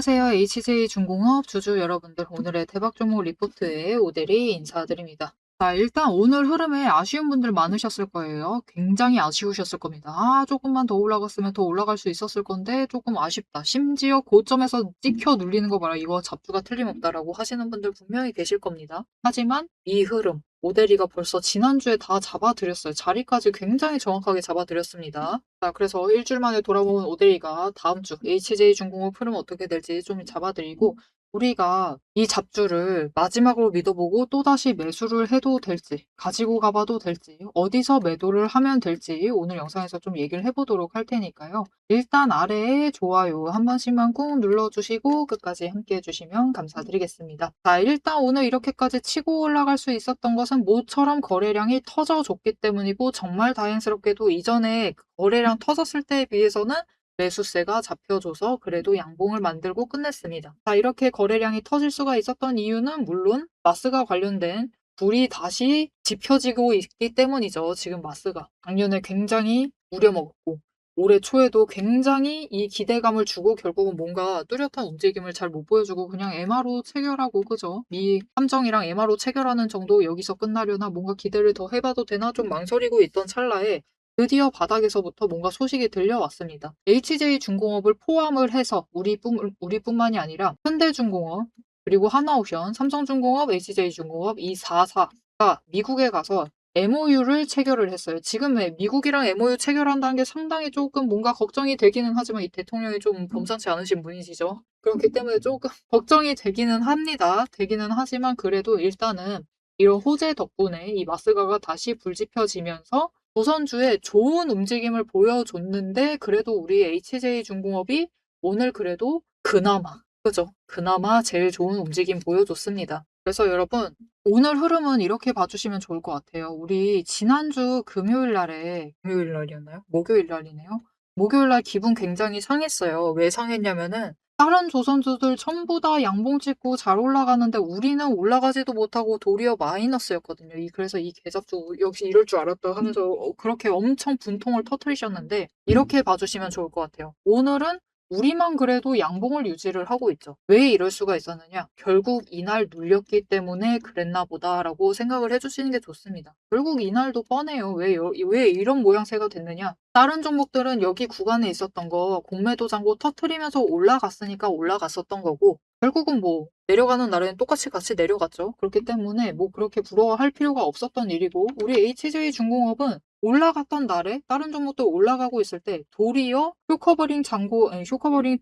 안녕하세요. HJ중공업 주주 여러분들. 오늘의 대박 종목 리포트에 오대리 인사드립니다. 자, 일단 오늘 흐름에 아쉬운 분들 많으셨을 거예요. 굉장히 아쉬우셨을 겁니다. 조금만 더 올라갔으면 더 올라갈 수 있었을 건데 조금 아쉽다. 심지어 고점에서 찍혀 눌리는 거 봐라. 이거 잡주가 틀림없다라고 하시는 분들 분명히 계실 겁니다. 하지만 이 흐름, 오대리가 벌써 지난주에 다 잡아드렸어요. 자리까지 굉장히 정확하게 잡아드렸습니다. 자, 그래서 일주일 만에 돌아온 오데이가 다음 주 HJ중공업 흐름 어떻게 될지 좀 잡아드리고, 우리가 이 잡주를 마지막으로 믿어보고 또다시 매수를 해도 될지, 가지고 가봐도 될지, 어디서 매도를 하면 될지 오늘 영상에서 좀 얘기를 해보도록 할 테니까요. 일단 아래에 좋아요 한 번씩만 꾹 눌러주시고 끝까지 함께 해주시면 감사드리겠습니다. 자, 일단 오늘 이렇게까지 치고 올라갈 수 있었던 것은 모처럼 거래량이 터져줬기 때문이고, 정말 다행스럽게도 이전에 거래량 터졌을 때에 비해서는 매수세가 잡혀줘서 그래도 양봉을 만들고 끝냈습니다. 자, 이렇게 거래량이 터질 수가 있었던 이유는 물론 마스가 관련된 불이 다시 지펴지고 있기 때문이죠. 지금 마스가 작년에 굉장히 우려먹었고 올해 초에도 굉장히 이 기대감을 주고 결국은 뭔가 뚜렷한 움직임을 잘 못 보여주고 그냥 MRO 체결하고, 그죠? 미 함정이랑 MRO 체결하는 정도 여기서 끝나려나, 뭔가 기대를 더 해봐도 되나 좀 망설이고 있던 찰나에 드디어 바닥에서부터 뭔가 소식이 들려왔습니다. HJ중공업을 포함을 해서 우리뿐만이 아니라 현대중공업, 그리고 하나오션, 삼성중공업, HJ중공업 이 4사가 미국에 가서 MOU를 체결을 했어요. 지금 미국이랑 MOU 체결한다는 게 상당히 조금 뭔가 걱정이 되기는 하지만, 이 대통령이 좀 범상치 않으신 분이시죠. 그렇기 때문에 조금 걱정이 되기는 합니다. 되기는 하지만 그래도 일단은 이런 호재 덕분에 이 마스가가 다시 불지펴지면서 조선주에 좋은 움직임을 보여줬는데, 그래도 우리 HJ중공업이 오늘 그래도 그나마, 그죠? 그나마 제일 좋은 움직임 보여줬습니다. 그래서 여러분, 오늘 흐름은 이렇게 봐주시면 좋을 것 같아요. 우리 지난주 금요일 날에, 금요일 날이었나요? 목요일 날이네요. 목요일 날 기분 굉장히 상했어요. 왜 상했냐면은 다른 조선주들 전부 다 양봉 찍고 잘 올라가는데 우리는 올라가지도 못하고 도리어 마이너스였거든요. 그래서 이 개잡주 역시 이럴 줄 알았다 하면서 그렇게 엄청 분통을 터뜨리셨는데, 이렇게 봐주시면 좋을 것 같아요. 오늘은 우리만 그래도 양봉을 유지를 하고 있죠. 왜 이럴 수가 있었느냐? 결국 이날 눌렸기 때문에 그랬나 보다라고 생각을 해주시는 게 좋습니다. 결국 이날도 뻔해요. 왜 이런 모양새가 됐느냐? 다른 종목들은 여기 구간에 있었던 거 공매도 잔고 터트리면서 올라갔으니까 올라갔었던 거고, 결국은 뭐 내려가는 날에는 똑같이 같이 내려갔죠. 그렇기 때문에 뭐 그렇게 부러워할 필요가 없었던 일이고, 우리 HJ중공업은 올라갔던 날에 다른 종목들 올라가고 있을 때 도리어 쇼커버링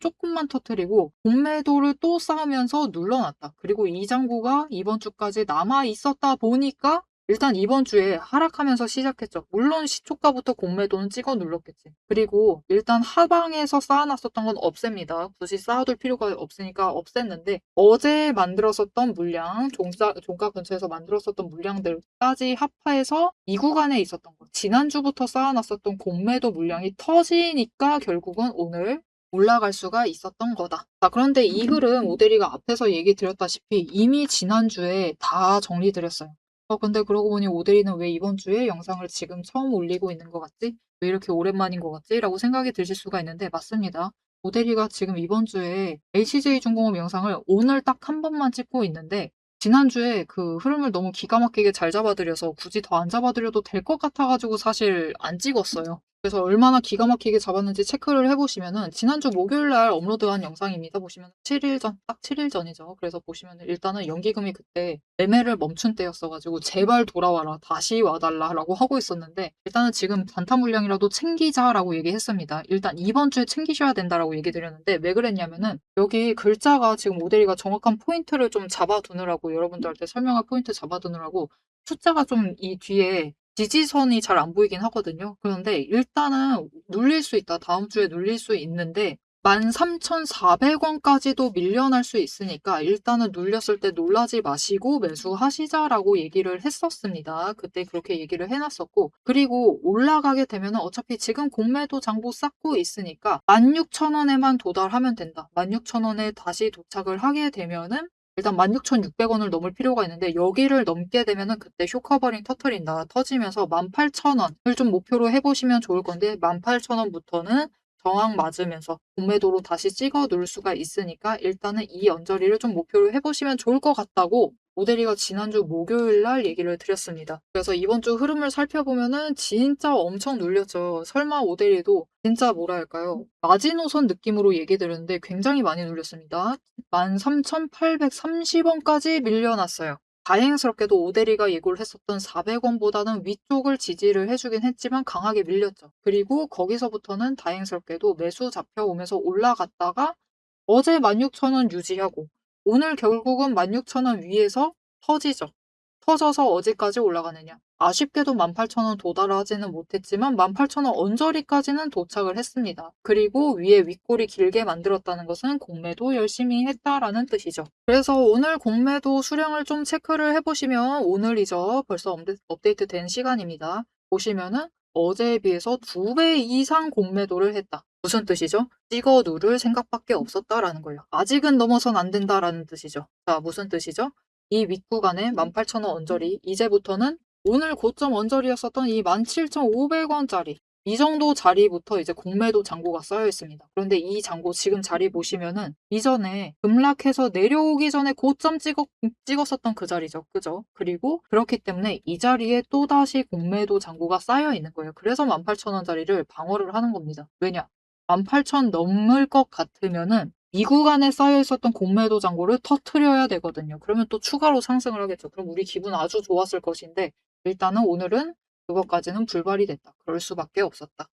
조금만 터트리고 공매도를 또 쌓으면서 눌러놨다. 그리고 이 장고가 이번 주까지 남아 있었다 보니까 일단 이번 주에 하락하면서 시작했죠. 물론 시초가부터 공매도는 찍어 눌렀겠지. 그리고 일단 하방에서 쌓아놨었던 건 없앱니다. 굳이 쌓아둘 필요가 없으니까 없앴는데, 어제 만들었었던 물량, 종가 근처에서 만들었었던 물량들까지 합해서 이 구간에 있었던 거, 지난주부터 쌓아놨었던 공매도 물량이 터지니까 결국은 오늘 올라갈 수가 있었던 거다. 자, 그런데 이 흐름 오대리가 앞에서 얘기 드렸다시피 이미 지난주에 다 정리드렸어요. 근데 그러고 보니 오대리는 왜 이번 주에 영상을 지금 처음 올리고 있는 것 같지? 왜 이렇게 오랜만인 것 같지? 라고 생각이 드실 수가 있는데, 맞습니다. 오대리가 지금 이번 주에 HJ중공업 영상을 오늘 딱 한 번만 찍고 있는데, 지난주에 그 흐름을 너무 기가 막히게 잘 잡아드려서 굳이 더 안 잡아드려도 될 것 같아가지고 사실 안 찍었어요. 그래서 얼마나 기가 막히게 잡았는지 체크를 해보시면은 지난주 목요일 날 업로드한 영상입니다. 보시면 7일 전, 딱 7일 전이죠. 그래서 보시면은 일단은 연기금이 그때 매매를 멈춘 때였어가지고 제발 돌아와라, 다시 와달라라고 하고 있었는데, 일단은 지금 단타 물량이라도 챙기자라고 얘기했습니다. 일단 이번 주에 챙기셔야 된다라고 얘기 드렸는데, 왜 그랬냐면은 여기 글자가 지금 오대리가 정확한 포인트를 좀 잡아두느라고, 여러분들한테 설명할 포인트 잡아두느라고 숫자가 좀 이 뒤에 지지선이 잘 안 보이긴 하거든요. 그런데 일단은 눌릴 수 있다. 다음 주에 눌릴 수 있는데 13,400원까지도 밀려날 수 있으니까 일단은 눌렸을 때 놀라지 마시고 매수하시자라고 얘기를 했었습니다. 그때 그렇게 얘기를 해놨었고, 그리고 올라가게 되면 어차피 지금 공매도 장부 쌓고 있으니까 16,000원에만 도달하면 된다. 16,000원에 다시 도착을 하게 되면은 일단 16,600원을 넘을 필요가 있는데, 여기를 넘게 되면은 그때 쇼커버링 터트린다. 터지면서 18,000원을 좀 목표로 해보시면 좋을 건데, 18,000원부터는 저항 맞으면서 공매도로 다시 찍어 누를 수가 있으니까 일단은 이 언저리를 좀 목표로 해보시면 좋을 것 같다고 오대리가 지난주 목요일 날 얘기를 드렸습니다. 그래서 이번 주 흐름을 살펴보면은 진짜 엄청 눌렸죠. 설마 오대리도 진짜 뭐라 할까요? 마지노선 느낌으로 얘기 들었는데 굉장히 많이 눌렸습니다. 13,830원까지 밀려났어요. 다행스럽게도 오대리가 예고를 했었던 400원보다는 위쪽을 지지를 해주긴 했지만 강하게 밀렸죠. 그리고 거기서부터는 다행스럽게도 매수 잡혀오면서 올라갔다가 어제 16,000원 유지하고 오늘 결국은 16,000원 위에서 터지죠. 터져서 어디까지 올라가느냐. 아쉽게도 18,000원 도달하지는 못했지만 18,000원 언저리까지는 도착을 했습니다. 그리고 위에 윗골이 길게 만들었다는 것은 공매도 열심히 했다라는 뜻이죠. 그래서 오늘 공매도 수량을 좀 체크를 해보시면 오늘이죠. 벌써 업데이트 된 시간입니다. 보시면은 어제에 비해서 2배 이상 공매도를 했다. 무슨 뜻이죠? 찍어 누를 생각밖에 없었다라는 거예요. 아직은 넘어선 안 된다라는 뜻이죠. 자, 무슨 뜻이죠? 이 윗구간에 18,000원 언저리, 이제부터는 오늘 고점 언저리였었던 이 17,500원짜리 이 정도 자리부터 이제 공매도 잔고가 쌓여 있습니다. 그런데 이 잔고 지금 자리 보시면은 이전에 급락해서 내려오기 전에 고점 찍었었던 그 자리죠. 그죠? 그리고 그렇기 때문에 이 자리에 또다시 공매도 잔고가 쌓여 있는 거예요. 그래서 18,000원짜리를 방어를 하는 겁니다. 왜냐? 18,000 넘을 것 같으면은 이 구간에 쌓여 있었던 공매도 잔고를 터트려야 되거든요. 그러면 또 추가로 상승을 하겠죠. 그럼 우리 기분 아주 좋았을 것인데 일단은 오늘은 그것까지는 불발이 됐다. 그럴 수밖에 없었다.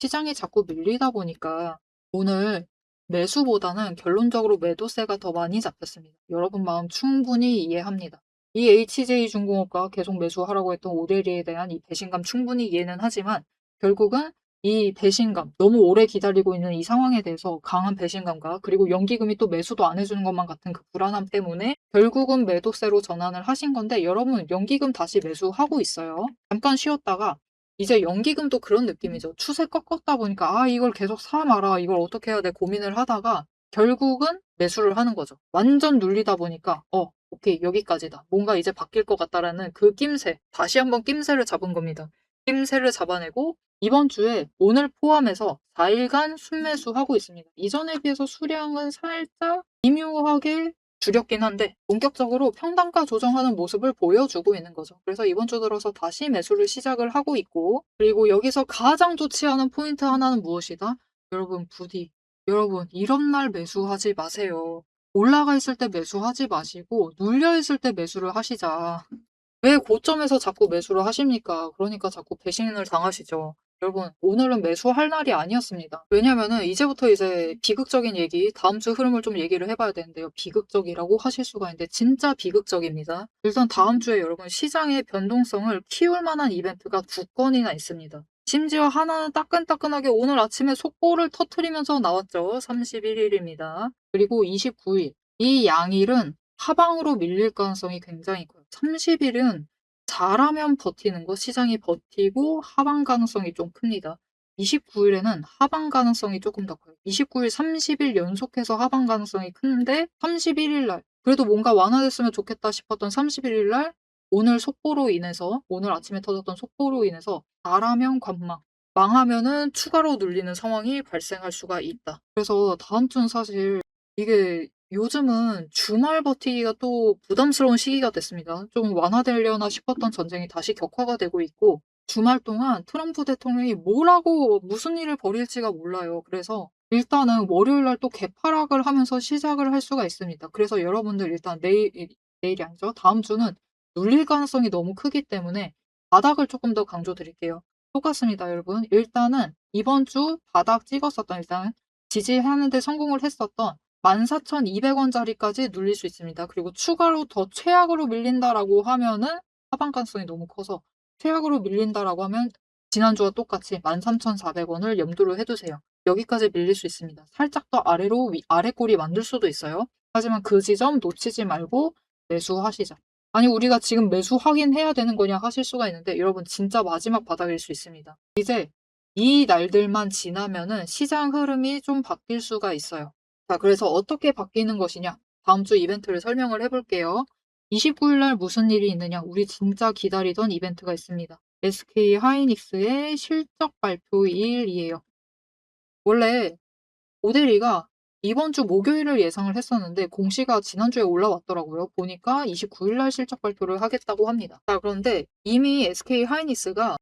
시장이 자꾸 밀리다 보니까 오늘 매수보다는 결론적으로 매도세가 더 많이 잡혔습니다. 여러분 마음 충분히 이해합니다. 이 HJ중공업과 계속 매수하라고 했던 오데리에 대한 이 배신감 충분히 이해는 하지만 결국은 이 배신감, 너무 오래 기다리고 있는 이 상황에 대해서 강한 배신감과 그리고 연기금이 또 매수도 안 해주는 것만 같은 그 불안함 때문에 결국은 매도세로 전환을 하신 건데 여러분 연기금 다시 매수하고 있어요. 잠깐 쉬었다가 이제 연기금도 그런 느낌이죠. 추세 꺾었다 보니까 아 이걸 계속 사 마라 이걸 어떻게 해야 돼 고민을 하다가 결국은 매수를 하는 거죠. 완전 눌리다 보니까 오케이 여기까지다. 뭔가 이제 바뀔 것 같다라는 그 낌새 다시 한번 낌새를 잡은 겁니다. 낌새를 잡아내고 이번 주에 오늘 포함해서 4일간 순매수하고 있습니다. 이전에 비해서 수량은 살짝 미묘하게 줄였긴 한데 본격적으로 평단가 조정하는 모습을 보여주고 있는 거죠. 그래서 이번 주 들어서 다시 매수를 시작을 하고 있고 그리고 여기서 가장 좋지 않은 포인트 하나는 무엇이다? 여러분 부디 여러분 이런 날 매수하지 마세요. 올라가 있을 때 매수하지 마시고 눌려 있을 때 매수를 하시자. 왜 고점에서 자꾸 매수를 하십니까? 그러니까 자꾸 배신을 당하시죠. 여러분, 오늘은 매수할 날이 아니었습니다. 왜냐면은 이제부터 이제 비극적인 얘기, 다음 주 흐름을 좀 얘기를 해봐야 되는데요. 비극적이라고 하실 수가 있는데 진짜 비극적입니다. 일단 다음 주에 여러분 시장의 변동성을 키울 만한 이벤트가 2건이나 있습니다. 심지어 하나는 따끈따끈하게 오늘 아침에 속보를 터트리면서 나왔죠. 31일입니다. 그리고 29일. 이 양일은 하방으로 밀릴 가능성이 굉장히 커요. 30일은 잘하면 버티는 거, 시장이 버티고 하방 가능성이 좀 큽니다. 29일에는 하방 가능성이 조금 더 커요. 29일, 30일 연속해서 하방 가능성이 큰데 31일 날 그래도 뭔가 완화됐으면 좋겠다 싶었던 31일 날 오늘 속보로 인해서 오늘 아침에 터졌던 속보로 인해서 잘하면 관망, 망하면은 추가로 눌리는 상황이 발생할 수가 있다. 그래서 다음 주는 사실 이게 요즘은 주말 버티기가 또 부담스러운 시기가 됐습니다. 좀 완화되려나 싶었던 전쟁이 다시 격화가 되고 있고 주말 동안 트럼프 대통령이 뭘 하고 무슨 일을 벌일지가 몰라요. 그래서 일단은 월요일 날 또 개파락을 하면서 시작을 할 수가 있습니다. 그래서 여러분들 일단 내일이 아니죠. 다음 주는 눌릴 가능성이 너무 크기 때문에 바닥을 조금 더 강조드릴게요. 똑같습니다, 여러분. 일단은 이번 주 바닥 찍었었던 일단 지지하는 데 성공을 했었던 14,200원짜리까지 눌릴 수 있습니다. 그리고 추가로 더 최악으로 밀린다라고 하면은 하방 가능성이 너무 커서 최악으로 밀린다라고 하면 지난주와 똑같이 13,400원을 염두를 해두세요. 여기까지 밀릴 수 있습니다. 살짝 더 아래로 아래 꼬리 만들 수도 있어요. 하지만 그 지점 놓치지 말고 매수하시자. 아니 우리가 지금 매수 확인해야 되는 거냐 하실 수가 있는데 여러분 진짜 마지막 바닥일 수 있습니다. 이제 이 날들만 지나면은 시장 흐름이 좀 바뀔 수가 있어요. 자, 그래서 어떻게 바뀌는 것이냐? 다음 주 이벤트를 설명을 해볼게요. 29일 날 무슨 일이 있느냐? 우리 진짜 기다리던 이벤트가 있습니다. SK 하이닉스의 실적 발표일이에요. 원래 오데리가 이번 주 목요일을 예상을 했었는데 공시가 지난주에 올라왔더라고요. 보니까 29일 날 실적 발표를 하겠다고 합니다. 자, 그런데 이미 SK 하이닉스가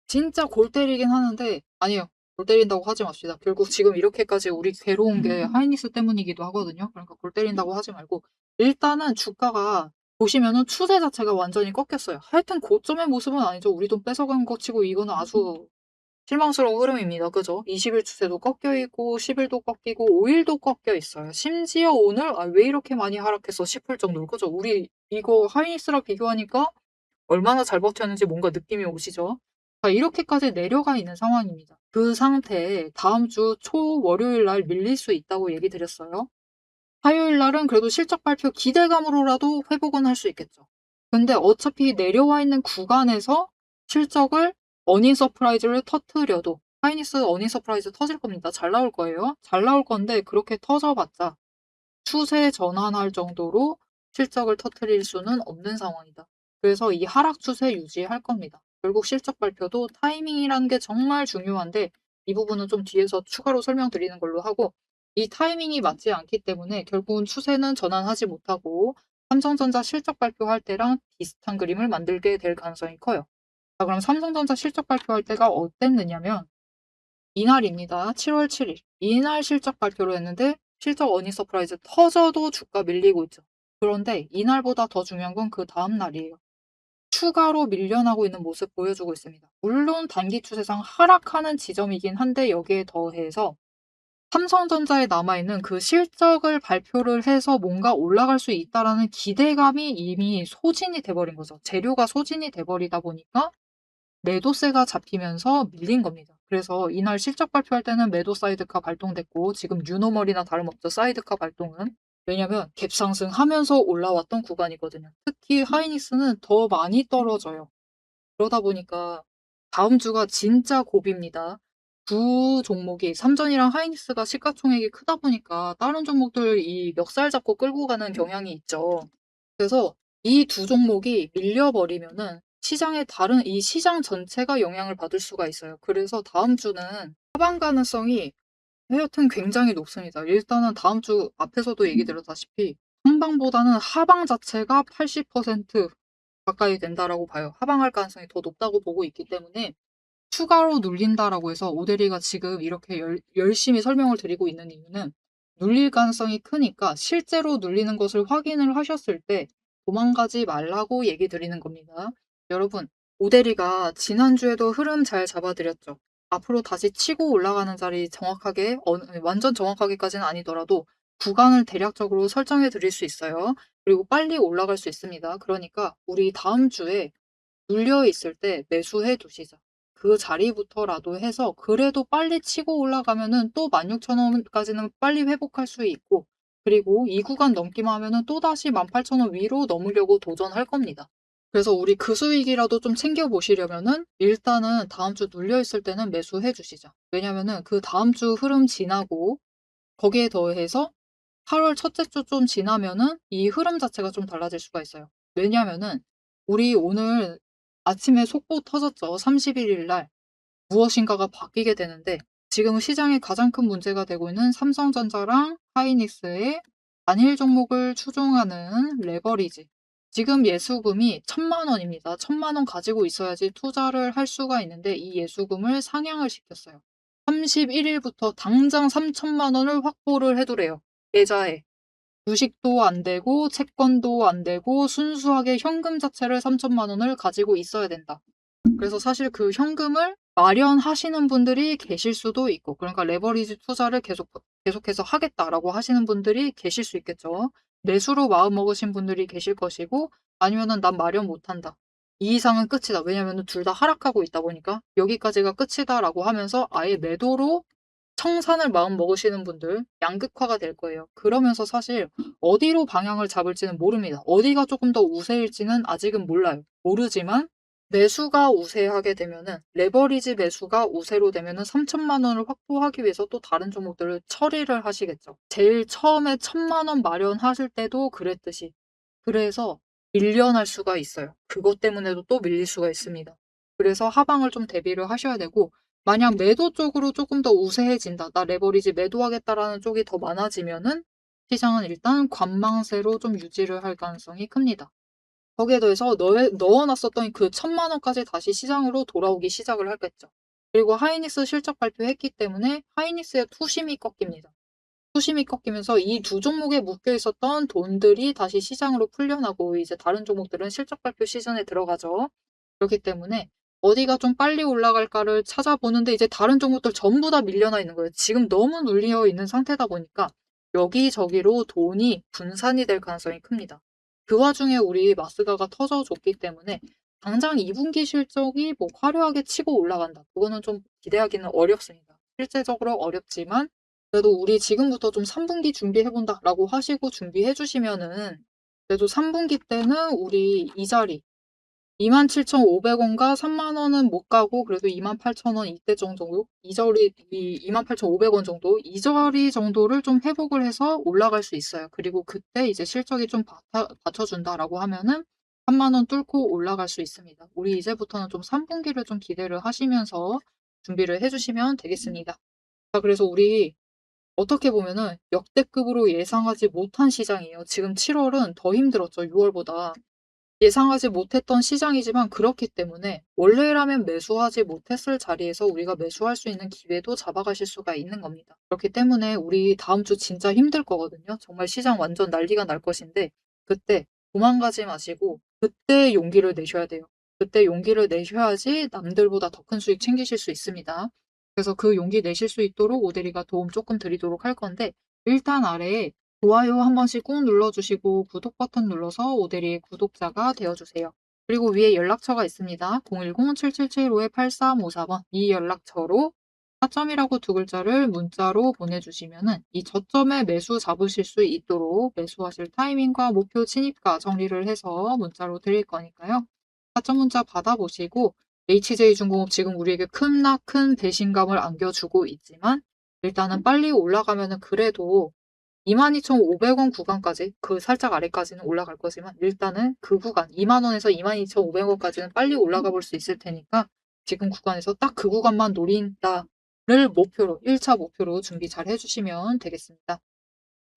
진짜 골 때리긴 하는데 아니요. 골 때린다고 하지 맙시다. 결국 지금 이렇게까지 우리 괴로운 게 하이닉스 때문이기도 하거든요. 그러니까 골 때린다고 하지 말고 일단은 주가가 보시면은 추세 자체가 완전히 꺾였어요. 하여튼 고점의 모습은 아니죠. 우리 돈 뺏어간 거 치고 이거는 아주 실망스러운 흐름입니다. 그죠? 20일 추세도 꺾여 있고 10일도 꺾이고 5일도 꺾여 있어요. 심지어 오늘 왜 이렇게 많이 하락했어 싶을 정도로 그죠? 우리 이거 하이닉스랑 비교하니까 얼마나 잘 버텼는지 뭔가 느낌이 오시죠? 자, 이렇게까지 내려가 있는 상황입니다. 그 상태에 다음 주 월요일 날 밀릴 수 있다고 얘기 드렸어요. 화요일 날은 그래도 실적 발표 기대감으로라도 회복은 할 수 있겠죠. 근데 어차피 내려와 있는 구간에서 실적을 어닝 서프라이즈를 터뜨려도 하이닉스 어닝 서프라이즈 터질 겁니다. 잘 나올 거예요. 잘 나올 건데 그렇게 터져봤자 추세 전환할 정도로 실적을 터뜨릴 수는 없는 상황이다. 그래서 이 하락 추세 유지할 겁니다. 결국 실적 발표도 타이밍이라는 게 정말 중요한데 이 부분은 좀 뒤에서 추가로 설명드리는 걸로 하고 이 타이밍이 맞지 않기 때문에 결국은 추세는 전환하지 못하고 삼성전자 실적 발표할 때랑 비슷한 그림을 만들게 될 가능성이 커요. 자, 그럼 삼성전자 실적 발표할 때가 어땠느냐면 이날입니다. 7월 7일. 이날 실적 발표를 했는데 실적 어닝 서프라이즈 터져도 주가 밀리고 있죠. 그런데 이날보다 더 중요한 건 그 다음 날이에요. 추가로 밀려나고 있는 모습 보여주고 있습니다. 물론 단기 추세상 하락하는 지점이긴 한데 여기에 더해서 삼성전자에 남아있는 그 실적을 발표를 해서 뭔가 올라갈 수 있다라는 기대감이 이미 소진이 돼버린 거죠. 재료가 소진이 돼버리다 보니까 매도세가 잡히면서 밀린 겁니다. 그래서 이날 실적 발표할 때는 매도 사이드카 발동됐고 지금 유노멀이나 다름없죠. 사이드카 발동은. 왜냐면 갭상승하면서 올라왔던 구간이거든요. 특히 하이닉스는 더 많이 떨어져요. 그러다 보니까 다음 주가 진짜 고비입니다. 두 종목이 삼전이랑 하이닉스가 시가총액이 크다 보니까 다른 종목들 이 멱살 잡고 끌고 가는 경향이 있죠. 그래서 이 두 종목이 밀려버리면은 시장의 다른 이 시장 전체가 영향을 받을 수가 있어요. 그래서 다음 주는 하방 가능성이 하여튼 굉장히 높습니다. 일단은 다음 주 앞에서도 얘기 드렸다시피 상방보다는 하방 자체가 80% 가까이 된다라고 봐요. 하방할 가능성이 더 높다고 보고 있기 때문에 추가로 눌린다라고 해서 오데리가 지금 이렇게 열심히 설명을 드리고 있는 이유는 눌릴 가능성이 크니까 실제로 눌리는 것을 확인을 하셨을 때 도망가지 말라고 얘기 드리는 겁니다. 여러분, 오데리가 지난주에도 흐름 잘 잡아드렸죠. 앞으로 다시 치고 올라가는 자리 정확하게, 완전 정확하게까지는 아니더라도 구간을 대략적으로 설정해 드릴 수 있어요. 그리고 빨리 올라갈 수 있습니다. 그러니까 우리 다음 주에 눌려 있을 때 매수해 두시자. 그 자리부터라도 해서 그래도 빨리 치고 올라가면은 또 16,000원까지는 빨리 회복할 수 있고 그리고 이 구간 넘기만 하면은 또다시 18,000원 위로 넘으려고 도전할 겁니다. 그래서 우리 그 수익이라도 좀 챙겨 보시려면은 일단은 다음 주 눌려 있을 때는 매수해 주시자. 왜냐면은 그 다음 주 흐름 지나고 거기에 더해서 8월 첫째 주 좀 지나면은 이 흐름 자체가 좀 달라질 수가 있어요. 왜냐면은 우리 오늘 아침에 속보 터졌죠. 31일 날 무엇인가가 바뀌게 되는데 지금 시장의 가장 큰 문제가 되고 있는 삼성전자랑 하이닉스의 단일 종목을 추종하는 레버리지. 지금 예수금이 1,000만 원입니다. 1,000만 원 가지고 있어야지 투자를 할 수가 있는데 이 예수금을 상향을 시켰어요. 31일부터 당장 3,000만 원을 확보를 해두래요. 계좌에. 주식도 안 되고 채권도 안 되고 순수하게 현금 자체를 3,000만 원을 가지고 있어야 된다. 그래서 사실 그 현금을 마련하시는 분들이 계실 수도 있고 그러니까 레버리지 투자를 계속해서 하겠다라고 하시는 분들이 계실 수 있겠죠. 매수로 마음먹으신 분들이 계실 것이고 아니면은 난 마련 못한다. 이 이상은 끝이다. 왜냐면은 둘 다 하락하고 있다 보니까 여기까지가 끝이다라고 하면서 아예 매도로 청산을 마음먹으시는 분들 양극화가 될 거예요. 그러면서 사실 어디로 방향을 잡을지는 모릅니다. 어디가 조금 더 우세일지는 아직은 몰라요. 모르지만 매수가 우세하게 되면은 레버리지 매수가 우세로 되면은 3,000만 원을 확보하기 위해서 또 다른 종목들을 처리를 하시겠죠. 제일 처음에 1,000만 원 마련하실 때도 그랬듯이. 그래서 밀려날 수가 있어요. 그것 때문에도 또 밀릴 수가 있습니다. 그래서 하방을 좀 대비를 하셔야 되고 만약 매도 쪽으로 조금 더 우세해진다. '나 레버리지 매도하겠다.'라는 쪽이 더 많아지면은 시장은 일단 관망세로 좀 유지를 할 가능성이 큽니다. 거기에 더해서 넣어 놨었던 그 1,000만 원까지 다시 시장으로 돌아오기 시작을 하겠죠. 그리고 하이닉스 실적 발표했기 때문에 하이닉스의 투심이 꺾입니다. 투심이 꺾이면서 이 두 종목에 묶여 있었던 돈들이 다시 시장으로 풀려나고 이제 다른 종목들은 실적 발표 시즌에 들어가죠. 그렇기 때문에 어디가 좀 빨리 올라갈까를 찾아보는데 이제 다른 종목들 전부 다 밀려나 있는 거예요. 지금 너무 눌려 있는 상태다 보니까 여기저기로 돈이 분산이 될 가능성이 큽니다. 그 와중에 우리 마스가가 터져줬기 때문에 당장 2분기 실적이 뭐 화려하게 치고 올라간다. 그거는 좀 기대하기는 어렵습니다. 실제적으로 어렵지만 그래도 우리 지금부터 좀 3분기 준비해본다라고 하시고 준비해주시면은 그래도 3분기 때는 우리 이 자리 27,500원과 3만원은 못 가고 그래도 28,000원 이때 정도 이 자리 28,500원 정도 이 자리 정도를 좀 회복을 해서 올라갈 수 있어요. 그리고 그때 이제 실적이 좀 받쳐준다라고 하면은 3만원 뚫고 올라갈 수 있습니다. 우리 이제부터는 좀 3분기를 좀 기대를 하시면서 준비를 해주시면 되겠습니다. 자, 그래서 우리 어떻게 보면은 역대급으로 예상하지 못한 시장이에요. 지금 7월은 더 힘들었죠, 6월보다. 예상하지 못했던 시장이지만 그렇기 때문에 원래라면 매수하지 못했을 자리에서 우리가 매수할 수 있는 기회도 잡아가실 수가 있는 겁니다. 그렇기 때문에 우리 다음 주 진짜 힘들 거거든요. 정말 시장 완전 난리가 날 것인데 그때 도망가지 마시고 그때 용기를 내셔야 돼요. 그때 용기를 내셔야지 남들보다 더 큰 수익 챙기실 수 있습니다. 그래서 그 용기 내실 수 있도록 오대리가 도움 조금 드리도록 할 건데 일단 아래에 좋아요 한 번씩 꾹 눌러주시고 구독 버튼 눌러서 오대리의 구독자가 되어주세요. 그리고 위에 연락처가 있습니다. 010-7775-8354번 이 연락처로 타점이라고 두 글자를 문자로 보내주시면은 이 저점에 매수 잡으실 수 있도록 매수하실 타이밍과 목표 진입가 정리를 해서 문자로 드릴 거니까요. 타점 문자 받아보시고 HJ중공업 지금 우리에게 큰 배신감을 안겨주고 있지만 일단은 빨리 올라가면은 그래도 22,500원 구간까지 그 살짝 아래까지는 올라갈 거지만 일단은 그 구간 20,000원에서 22,500원까지는 빨리 올라가 볼 수 있을 테니까 지금 구간에서 딱 그 구간만 노린다를 목표로 1차 목표로 준비 잘 해주시면 되겠습니다.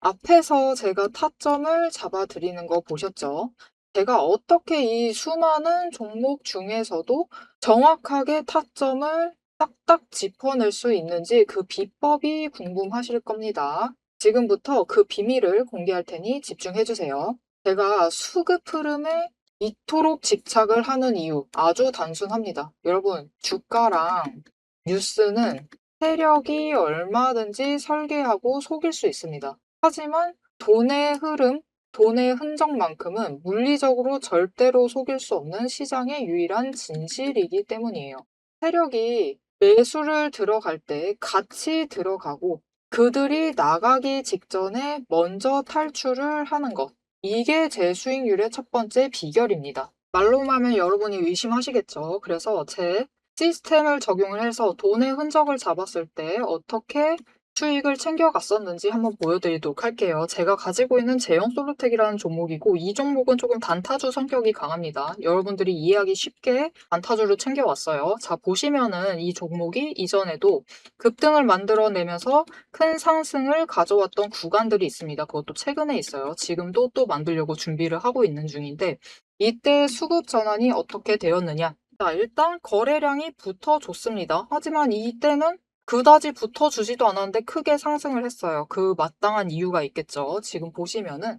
앞에서 제가 타점을 잡아드리는 거 보셨죠? 제가 어떻게 이 수많은 종목 중에서도 정확하게 타점을 딱딱 짚어낼 수 있는지 그 비법이 궁금하실 겁니다. 지금부터 그 비밀을 공개할 테니 집중해주세요. 제가 수급 흐름에 이토록 집착을 하는 이유 아주 단순합니다. 여러분, 주가랑 뉴스는 세력이 얼마든지 설계하고 속일 수 있습니다. 하지만 돈의 흐름, 돈의 흔적만큼은 물리적으로 절대로 속일 수 없는 시장의 유일한 진실이기 때문이에요. 세력이 매수를 들어갈 때 같이 들어가고 그들이 나가기 직전에 먼저 탈출을 하는 것. 이게 제 수익률의 첫 번째 비결입니다. 말로만 하면 여러분이 의심하시겠죠. 그래서 제 시스템을 적용을 해서 돈의 흔적을 잡았을 때 어떻게 수익을 챙겨갔었는지 한번 보여드리도록 할게요. 제가 가지고 있는 제형 솔루텍이라는 종목이고 이 종목은 조금 단타주 성격이 강합니다. 여러분들이 이해하기 쉽게 단타주를 챙겨왔어요. 자, 보시면은 이 종목이 이전에도 급등을 만들어내면서 큰 상승을 가져왔던 구간들이 있습니다. 그것도 최근에 있어요. 지금도 또 만들려고 준비를 하고 있는 중인데 이때 수급 전환이 어떻게 되었느냐? 자, 일단 거래량이 붙어줬습니다. 하지만 이때는 그다지 붙어주지도 않았는데 크게 상승을 했어요. 그 마땅한 이유가 있겠죠. 지금 보시면은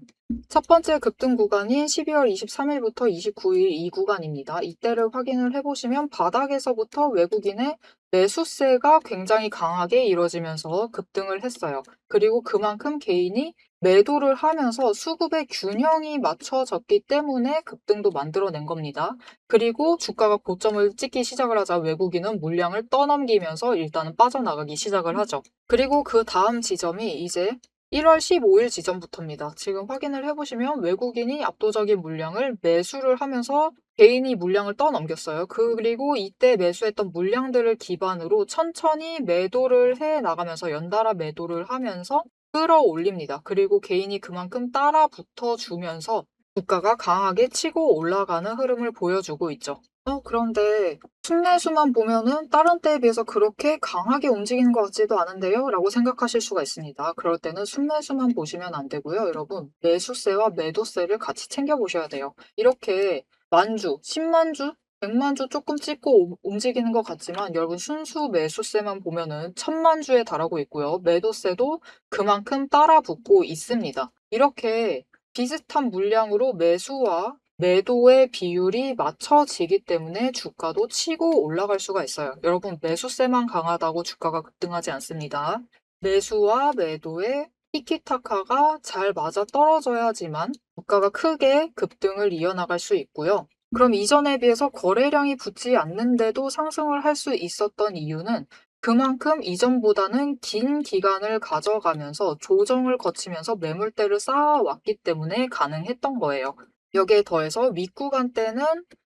첫 번째 급등 구간인 12월 23일부터 29일 이 구간입니다. 이때를 확인을 해보시면 바닥에서부터 외국인의 매수세가 굉장히 강하게 이루어지면서 급등을 했어요. 그리고 그만큼 개인이 매도를 하면서 수급의 균형이 맞춰졌기 때문에 급등도 만들어낸 겁니다. 그리고 주가가 고점을 찍기 시작을 하자 외국인은 물량을 떠넘기면서 일단은 빠져나가기 시작을 하죠. 그리고 그 다음 지점이 이제 1월 15일 지점부터입니다. 지금 확인을 해보시면 외국인이 압도적인 물량을 매수를 하면서 개인이 물량을 떠넘겼어요. 그리고 이때 매수했던 물량들을 기반으로 천천히 매도를 해 나가면서 연달아 매도를 하면서 끌어올립니다. 그리고 개인이 그만큼 따라 붙어주면서 주가가 강하게 치고 올라가는 흐름을 보여주고 있죠. 그런데 순매수만 보면은 다른 때에 비해서 그렇게 강하게 움직이는 것 같지도 않은데요? 라고 생각하실 수가 있습니다. 그럴 때는 순매수만 보시면 안 되고요. 여러분, 매수세와 매도세를 같이 챙겨 보셔야 돼요. 이렇게 만주, 10만주, 100만주 조금 찍고 움직이는 것 같지만 여러분 순수 매수세만 보면은 1000만주에 달하고 있고요. 매도세도 그만큼 따라 붙고 있습니다. 이렇게 비슷한 물량으로 매수와 매도의 비율이 맞춰지기 때문에 주가도 치고 올라갈 수가 있어요. 여러분, 매수세만 강하다고 주가가 급등하지 않습니다. 매수와 매도의 티키타카가 잘 맞아 떨어져야지만 주가가 크게 급등을 이어나갈 수 있고요. 그럼 이전에 비해서 거래량이 붙지 않는데도 상승을 할 수 있었던 이유는 그만큼 이전보다는 긴 기간을 가져가면서 조정을 거치면서 매물대를 쌓아왔기 때문에 가능했던 거예요. 여기에 더해서 윗구간 때는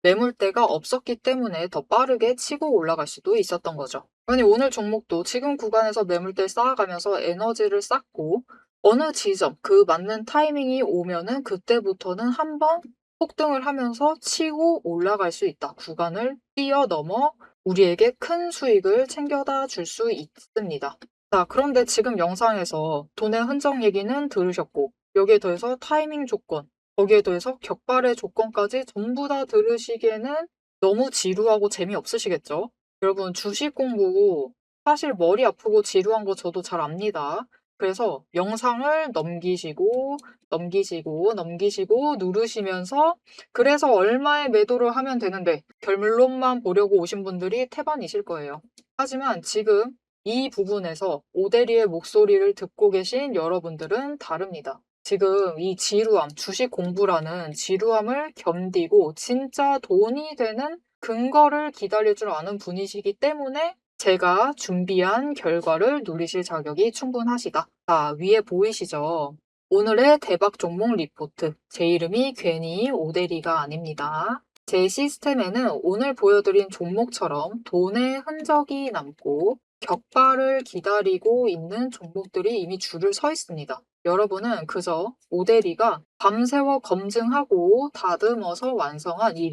매물대가 없었기 때문에 더 빠르게 치고 올라갈 수도 있었던 거죠. 아니, 오늘 종목도 지금 구간에서 매물대 쌓아가면서 에너지를 쌓고 어느 지점, 그 맞는 타이밍이 오면은 그때부터는 한번 폭등을 하면서 치고 올라갈 수 있다. 구간을 뛰어넘어 우리에게 큰 수익을 챙겨다 줄 수 있습니다. 자, 그런데 지금 영상에서 돈의 흔적 얘기는 들으셨고, 여기에 더해서 타이밍 조건, 거기에 더해서 격발의 조건까지 전부 다 들으시기에는 너무 지루하고 재미없으시겠죠? 여러분, 주식 공부 사실 머리 아프고 지루한 거 저도 잘 압니다. 그래서 영상을 넘기시고, 넘기시고, 넘기시고, 누르시면서 그래서 얼마에 매도를 하면 되는데 결론만 보려고 오신 분들이 태반이실 거예요. 하지만 지금 이 부분에서 오대리의 목소리를 듣고 계신 여러분들은 다릅니다. 지금 이 지루함, 주식 공부라는 지루함을 견디고 진짜 돈이 되는 근거를 기다릴 줄 아는 분이시기 때문에 제가 준비한 결과를 누리실 자격이 충분하시다. 자, 위에 보이시죠? 오늘의 대박 종목 리포트. 제 이름이 괜히 오대리가 아닙니다. 제 시스템에는 오늘 보여드린 종목처럼 돈의 흔적이 남고 격발을 기다리고 있는 종목들이 이미 줄을 서 있습니다. 여러분은 그저 오대리가 밤새워 검증하고 다듬어서 완성한 이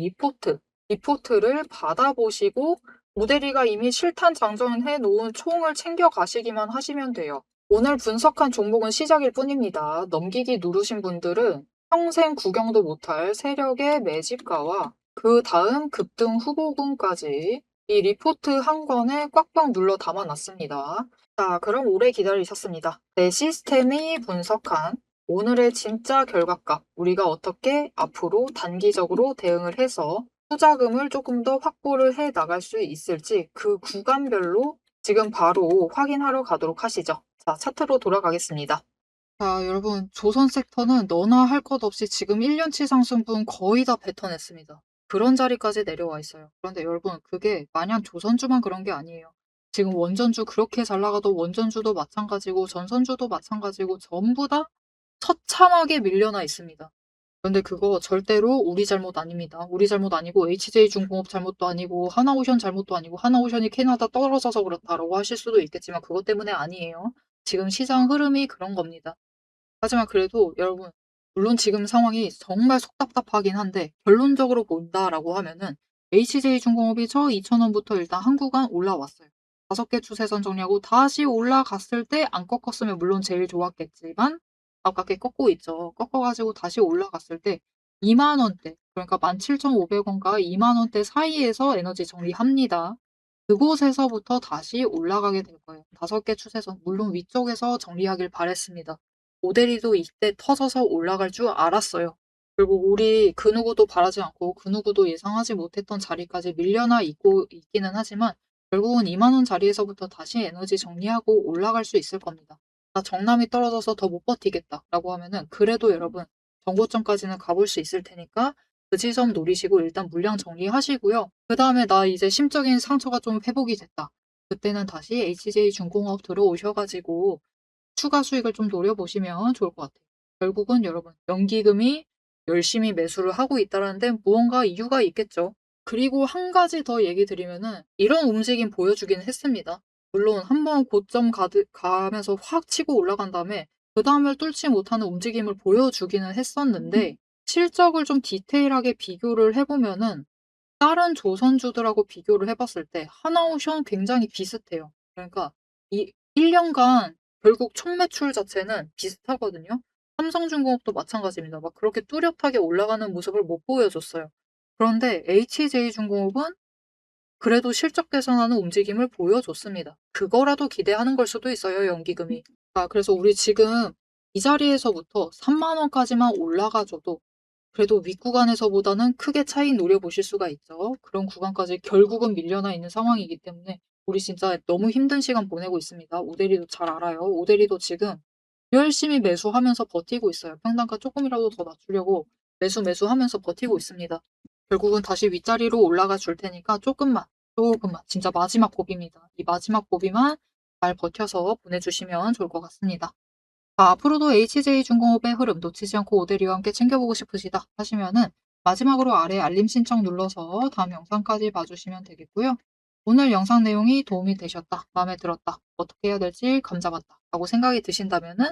리포트를 받아보시고 오대리가 이미 실탄 장전해 놓은 총을 챙겨 가시기만 하시면 돼요. 오늘 분석한 종목은 시작일 뿐입니다. 넘기기 누르신 분들은 평생 구경도 못할 세력의 매집가와 그 다음 급등 후보군까지 이 리포트 한 권에 꽉꽉 눌러 담아놨습니다. 자, 그럼 오래 기다리셨습니다. 내 시스템이 분석한 오늘의 진짜 결과값, 우리가 어떻게 앞으로 단기적으로 대응을 해서 투자금을 조금 더 확보를 해 나갈 수 있을지 그 구간별로 지금 바로 확인하러 가도록 하시죠. 자, 차트로 돌아가겠습니다. 자, 여러분, 조선 섹터는 너나 할 것 없이 지금 1년치 상승분 거의 다 뱉어냈습니다. 그런 자리까지 내려와 있어요. 그런데 여러분, 그게 마냥 조선주만 그런 게 아니에요. 지금 원전주 그렇게 잘 나가도 원전주도 마찬가지고 전선주도 마찬가지고 전부 다 처참하게 밀려나 있습니다. 그런데 그거 절대로 우리 잘못 아닙니다. 우리 잘못 아니고 HJ중공업 잘못도 아니고 하나오션 잘못도 아니고 하나오션이 캐나다 떨어져서 그렇다라고 하실 수도 있겠지만 그것 때문에 아니에요. 지금 시장 흐름이 그런 겁니다. 하지만 그래도 여러분, 물론 지금 상황이 정말 속답답하긴 한데 결론적으로 본다라고 하면은 HJ중공업이 저 2,000원부터 일단 한 구간 올라왔어요. 5개 추세선 정리하고 다시 올라갔을 때 안 꺾었으면 물론 제일 좋았겠지만 아깝게 꺾고 있죠. 꺾어가지고 다시 올라갔을 때 2만 원대, 그러니까 17,500원과 2만 원대 사이에서 에너지 정리합니다. 그곳에서부터 다시 올라가게 될 거예요. 5개 추세선, 물론 위쪽에서 정리하길 바랬습니다. 모델이도 이때 터져서 올라갈 줄 알았어요. 그리고 우리 그 누구도 바라지 않고 그 누구도 예상하지 못했던 자리까지 밀려나 있고 있기는 하지만 결국은 2만 원 자리에서부터 다시 에너지 정리하고 올라갈 수 있을 겁니다. 나 정남이 떨어져서 더 못 버티겠다라고 하면은 그래도 여러분 정고점까지는 가볼 수 있을 테니까 그 지점 노리시고 일단 물량 정리하시고요. 그 다음에 나 이제 심적인 상처가 좀 회복이 됐다. 그때는 다시 HJ중공업 들어오셔가지고 추가 수익을 좀 노려보시면 좋을 것 같아요. 결국은 여러분, 연기금이 열심히 매수를 하고 있다는 데 무언가 이유가 있겠죠. 그리고 한 가지 더 얘기 드리면은 이런 움직임 보여주긴 했습니다. 물론 한번 고점 가면서 확 치고 올라간 다음에 그 다음을 뚫지 못하는 움직임을 보여주기는 했었는데 실적을 좀 디테일하게 비교를 해보면은 다른 조선주들하고 비교를 해 봤을 때 하나오션 굉장히 비슷해요. 그러니까 이 1 년간 결국 총 매출 자체는 비슷하거든요. 삼성중공업도 마찬가지입니다. 막 그렇게 뚜렷하게 올라가는 모습을 못 보여줬어요. 그런데 HJ중공업은 그래도 실적 개선하는 움직임을 보여줬습니다. 그거라도 기대하는 걸 수도 있어요, 연기금이. 그래서 우리 지금 이 자리에서부터 3만 원까지만 올라가 줘도 그래도 윗구간에서보다는 크게 차이 노려보실 수가 있죠. 그런 구간까지 결국은 밀려나 있는 상황이기 때문에 우리 진짜 너무 힘든 시간 보내고 있습니다. 오대리도 잘 알아요. 오대리도 지금 열심히 매수하면서 버티고 있어요. 평단가 쪼끔이라도 더 낮추려고 매수하면서 버티고 있습니다. 결국은 다시 윗자리로 올라가 줄 테니까 쪼끔만 진짜 마지막 고비입니다. 이 마지막 고비만 잘 버텨서 보내주시면 좋을 것 같습니다. 앞으로도 HJ중공업의 흐름 놓치지 않고 오대리와 함께 챙겨보고 싶으시다 하시면은 마지막으로 아래 알림 신청 눌러서 다음 영상까지 봐주시면 되겠고요. 오늘 영상 내용이 도움이 되셨다, 마음에 들었다, 어떻게 해야 될지 감잡았다 라고 생각이 드신다면은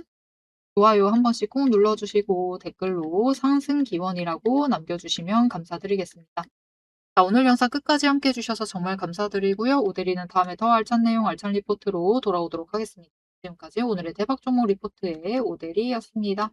좋아요 한 번씩 꾹 눌러주시고 댓글로 상승 기원이라고 남겨주시면 감사드리겠습니다. 오늘 영상 끝까지 함께 해주셔서 정말 감사드리고요. 오대리는 다음에 더 알찬 내용, 알찬 리포트로 돌아오도록 하겠습니다. 지금까지 오늘의 대박 종목 리포트의 오대리였습니다.